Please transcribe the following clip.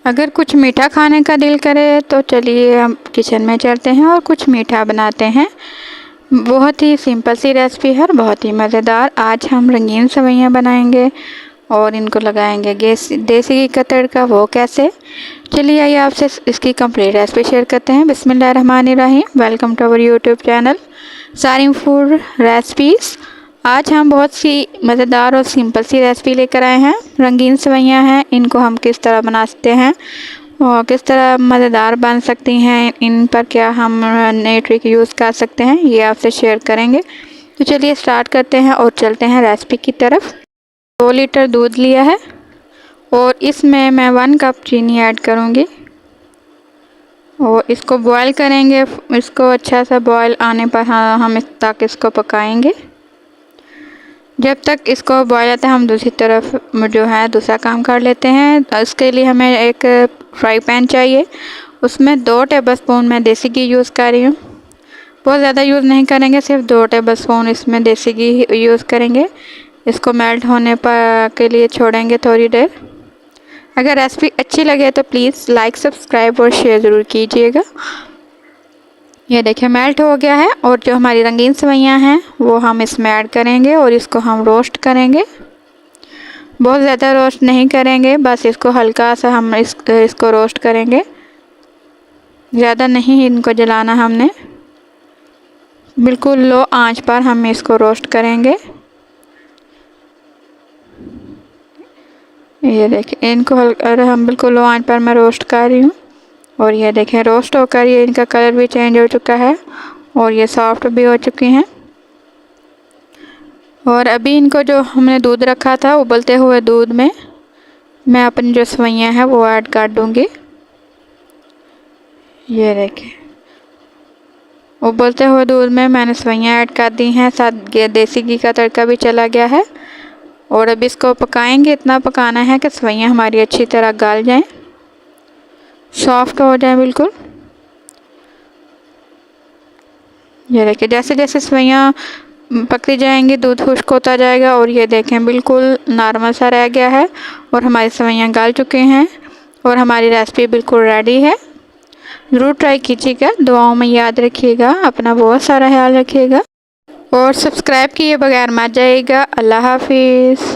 अगर कुछ मीठा खाने का दिल करे तो चलिए हम किचन में चलते हैं और कुछ मीठा बनाते हैं। बहुत ही सिंपल सी रेसिपी है और बहुत ही मज़ेदार। आज हम रंगीन सेवइयाँ बनाएंगे और इनको लगाएंगे देसी घी का तड़का। वो कैसे, चलिए आइए आपसे इसकी कंप्लीट रेसिपी शेयर करते हैं। बिस्मिल्लाहिर्रहमानिर्रहीम। Welcome to our YouTube channel Sarim food recipes. आज हम बहुत सी मज़ेदार और सिंपल सी रेसिपी लेकर आए हैं। रंगीन सेवइयाँ हैं, इनको हम किस तरह बना सकते हैं और किस तरह मज़ेदार बन सकती हैं, इन पर क्या हम नए ट्रिक यूज़ कर सकते हैं, ये आपसे शेयर करेंगे। तो चलिए स्टार्ट करते हैं और चलते हैं रेसिपी की तरफ। 2 लीटर दूध लिया है और इसमें मैं 1 कप चीनी ऐड करूँगी और इसको बॉयल करेंगे। इसको अच्छा सा बॉयल आने पर हम इसको पकाएंगे। जब तक इसको बॉयल आता है हम दूसरी तरफ जो है दूसरा काम कर लेते हैं। इसके लिए हमें एक फ्राई पैन चाहिए, उसमें 2 टेबलस्पून मैं देसी घी यूज़ कर रही हूँ। बहुत ज़्यादा यूज़ नहीं करेंगे, सिर्फ 2 टेबलस्पून इसमें देसी घी यूज़ करेंगे। इसको मेल्ट होने पर के लिए छोड़ेंगे थोड़ी देर। अगर रेसिपी अच्छी लगे तो प्लीज़ लाइक, सब्सक्राइब और शेयर ज़रूर कीजिएगा। ये देखिए मेल्ट हो गया है और जो हमारी रंगीन सेवइयाँ हैं वो हम इसमें ऐड करेंगे और इसको हम रोस्ट करेंगे। बहुत ज़्यादा रोस्ट नहीं करेंगे, बस इसको हल्का सा हम इसको रोस्ट करेंगे, ज़्यादा नहीं इनको जलाना हमने। बिल्कुल लो आंच पर हम इसको रोस्ट करेंगे। ये देखिए इनको हम बिल्कुल लो आंच पर मैं रोस्ट कर रही हूँ और ये देखें रोस्ट होकर ये इनका कलर भी चेंज हो चुका है और ये सॉफ्ट भी हो चुकी हैं। और अभी इनको जो हमने दूध रखा था उबलते हुए दूध में मैं अपनी जो सेवइयाँ हैं वो ऐड कर दूँगी। ये देखें उबलते हुए दूध में मैंने सेवइयाँ ऐड कर दी हैं, साथ देसी घी का तड़का भी चला गया है। और अब इसको पकाएंगे, इतना पकाना है कि सेवइयाँ हमारी अच्छी तरह गल जाएं, सॉफ्ट हो जाए बिल्कुल। ये देखिए जैसे जैसे सेवइयाँ पकती जाएंगी दूध खुश्क होता जाएगा और ये देखें बिल्कुल नॉर्मल सा रह गया है और हमारी सेवइयाँ गल चुके हैं और हमारी रेसिपी बिल्कुल रेडी है। ज़रूर ट्राई कीजिएगा, दुआओं में याद रखिएगा, अपना बहुत सारा ख्याल रखिएगा और सब्सक्राइब किए बगैर मत जाइएगा। अल्लाह हाफिज़।